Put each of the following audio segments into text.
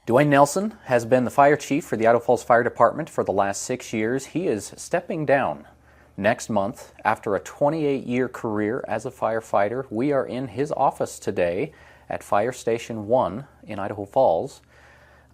Duane Nelson has been the fire chief for the Idaho Falls Fire Department for the last 6 years. He is stepping down next month after a 28-year career as a firefighter. We are in his office today at Fire Station 1 in Idaho Falls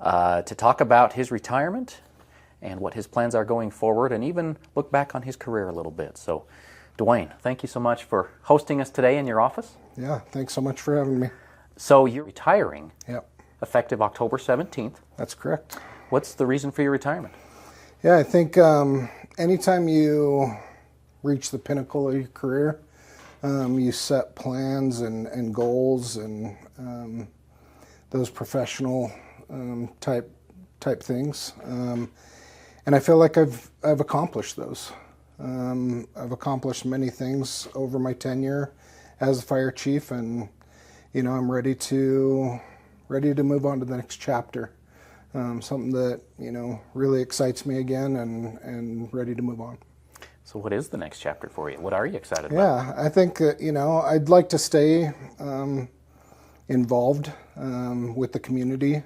to talk about his retirement and what his plans are going forward, and even look back on his career a little bit. So, Duane, thank you so much for hosting us today in your office. Yeah, thanks so much for having me. So you're retiring. Yep. Effective October 17th. That's correct. What's the reason for your retirement? Yeah, I think anytime you reach the pinnacle of your career, you set plans and goals and those professional type things. And I feel like I've accomplished those. I've accomplished many things over my tenure as a fire chief, and I'm ready to move on to the next chapter. Something that really excites me again, and ready to move on. So what is the next chapter for you? What are you excited about? Yeah, I think that I'd like to stay involved with the community.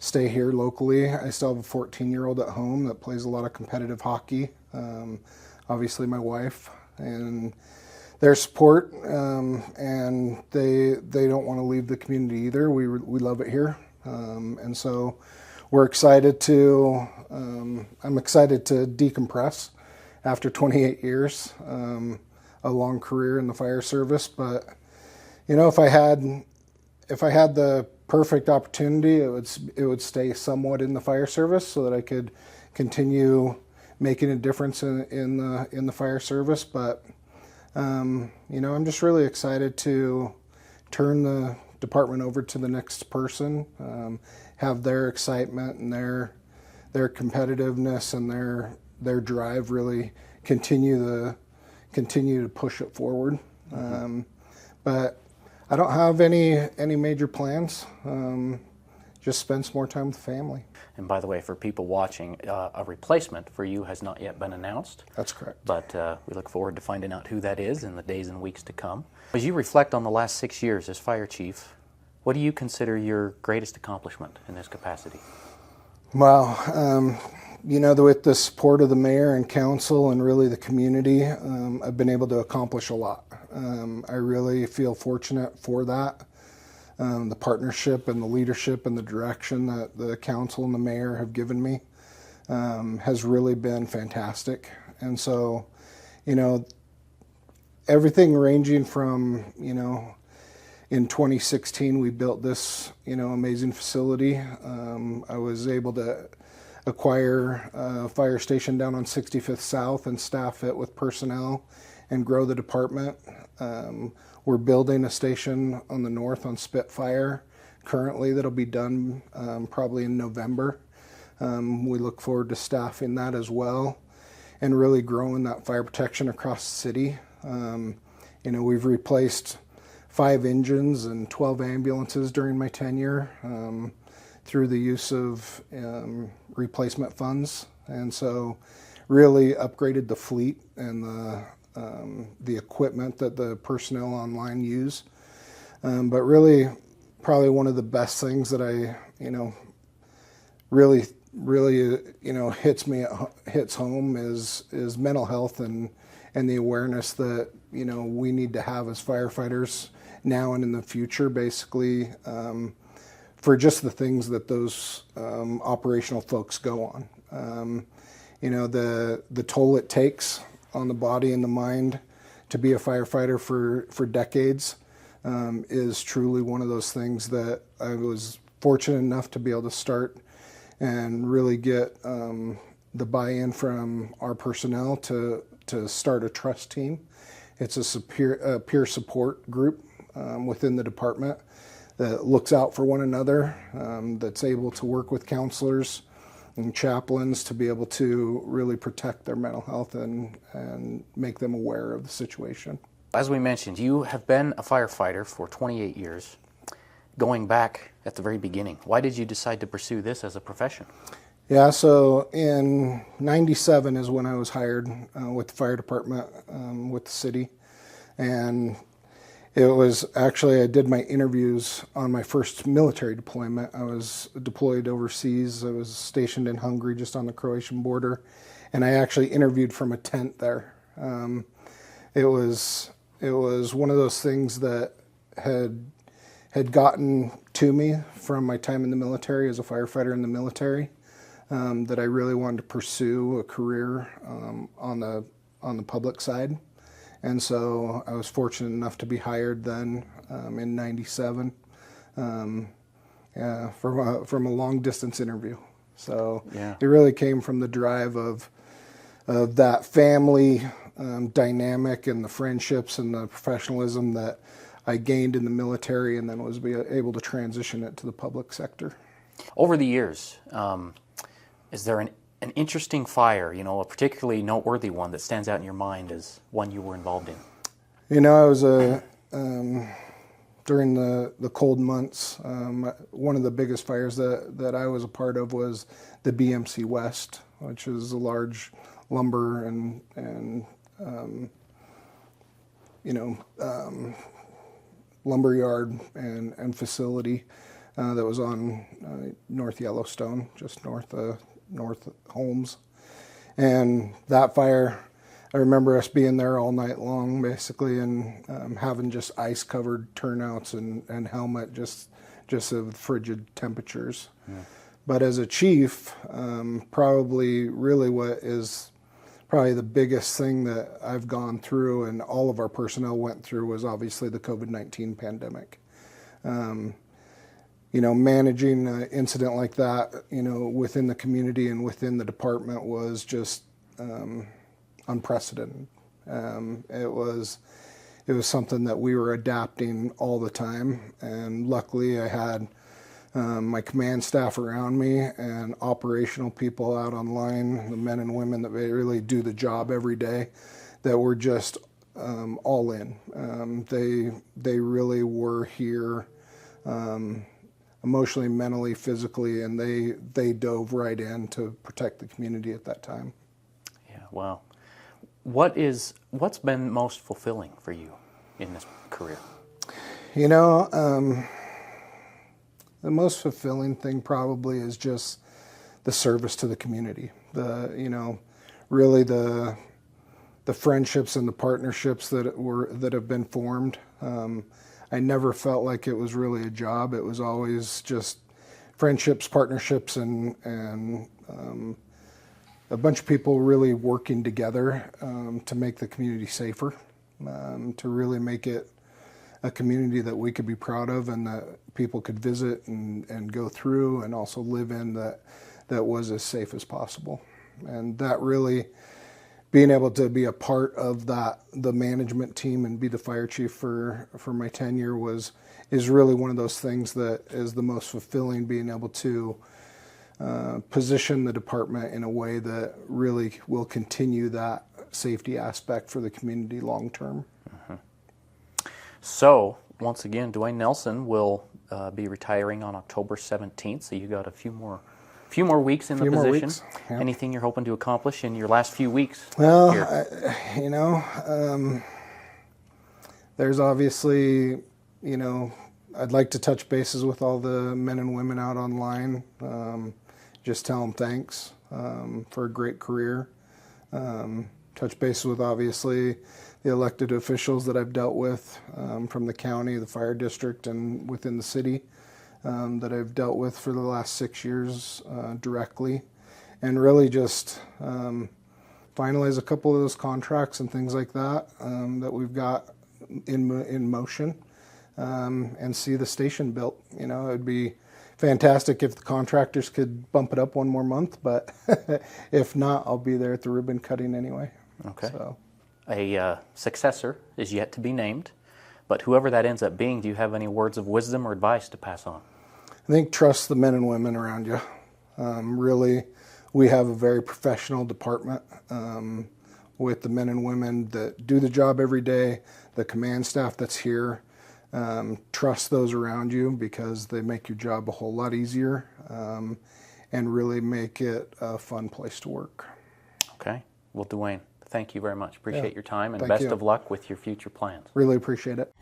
Stay here locally. I still have a 14-year-old at home that plays a lot of competitive hockey. Obviously my wife and their support, and they don't want to leave the community either. We love it here, and so we're excited to. I'm excited to decompress after 28 years, a long career in the fire service. But if I had the perfect opportunity, it would stay somewhat in the fire service so that I could continue making a difference in the fire service. But I'm just really excited to turn the department over to the next person, have their excitement and their competitiveness and their drive really continue to push it forward. But I don't have any major plans. Just spend some more time with the family. And by the way, for people watching, a replacement for you has not yet been announced. That's correct. But we look forward to finding out who that is in the days and weeks to come. As you reflect on the last 6 years as fire chief, what do you consider your greatest accomplishment in this capacity? Well, with the support of the mayor and council and really the community, I've been able to accomplish a lot. I really feel fortunate for that. The partnership and the leadership and the direction that the council and the mayor have given me has really been fantastic. And so, everything ranging from, in 2016 we built this, amazing facility. I was able to acquire a fire station down on 65th South and staff it with personnel and grow the department. We're building a station on the north on Spitfire currently that'll be done probably in November. We look forward to staffing that as well and really growing that fire protection across the city. We've replaced 5 engines and 12 ambulances during my tenure through the use of replacement funds, and so really upgraded the fleet and the equipment that the personnel online use. But really, probably one of the best things that I, really hits home is mental health and the awareness that we need to have as firefighters now and in the future, basically, for just the things that those operational folks go on. The toll it takes on the body and the mind to be a firefighter for decades is truly one of those things that I was fortunate enough to be able to start and really get the buy-in from our personnel to start a trust team. It's a peer support group within the department that looks out for one another, that's able to work with counselors and chaplains to be able to really protect their mental health and make them aware of the situation. As we mentioned, you have been a firefighter for 28 years, going back at the very beginning. Why did you decide to pursue this as a profession? Yeah, so in '97 is when I was hired with the fire department, with the city, and It was actually, I did my interviews on my first military deployment. I was deployed overseas. I was stationed in Hungary, just on the Croatian border, and I actually interviewed from a tent there. It was one of those things that had gotten to me from my time in the military as a firefighter in the military, that I really wanted to pursue a career on the public side. And so I was fortunate enough to be hired then in '97 from a long distance interview. So it really came from the drive of that family dynamic and the friendships and the professionalism that I gained in the military, and then was able to transition it to the public sector. Over the years, is there an interesting fire, a particularly noteworthy one that stands out in your mind as one you were involved in? I was during the cold months, one of the biggest fires that I was a part of was the BMC West, which is a large lumber and lumber yard and facility that was on North Yellowstone, just north Holmes. And that fire, I remember us being there all night long, basically, and having just ice-covered turnouts and helmet, just of frigid temperatures. Yeah. But as a chief, probably really what is probably the biggest thing that I've gone through and all of our personnel went through was obviously the COVID-19 pandemic. Managing an incident like that, within the community and within the department was just unprecedented. It was something that we were adapting all the time, and luckily I had my command staff around me and operational people out on line, the men and women that really do the job every day, that were just all in. They really were here emotionally, mentally, physically, and they dove right in to protect the community at that time. Yeah, wow. What's been most fulfilling for you in this career? The most fulfilling thing probably is just the service to the community. Really the friendships and the partnerships that have been formed. I never felt like it was really a job. It was always just friendships, partnerships, and a bunch of people really working together to make the community safer, to really make it a community that we could be proud of and that people could visit and go through and also live in, that was as safe as possible. And that really, being able to be a part of the management team and be the fire chief for my tenure is really one of those things that is the most fulfilling, being able to position the department in a way that really will continue that safety aspect for the community long term. Mm-hmm. So, once again, Duane Nelson will be retiring on October 17th, so you got a few more weeks in the position. Yeah. Anything you're hoping to accomplish in your last few weeks? Well, there's obviously, I'd like to touch bases with all the men and women out online, just tell them thanks for a great career. Touch bases with, obviously, the elected officials that I've dealt with from the county, the fire district, and within the city that I've dealt with for the last 6 years directly, and really just finalize a couple of those contracts and things like that that we've got in motion, and see the station built. It'd be fantastic if the contractors could bump it up one more month, but if not, I'll be there at the ribbon cutting anyway. Okay. So. A successor is yet to be named, but whoever that ends up being, do you have any words of wisdom or advice to pass on? I think trust the men and women around you. Really, we have a very professional department with the men and women that do the job every day, the command staff that's here. Trust those around you because they make your job a whole lot easier and really make it a fun place to work. Okay. Well, Duane, thank you very much. Appreciate your time, and Thank best you. of luck with your future plans. Really appreciate it.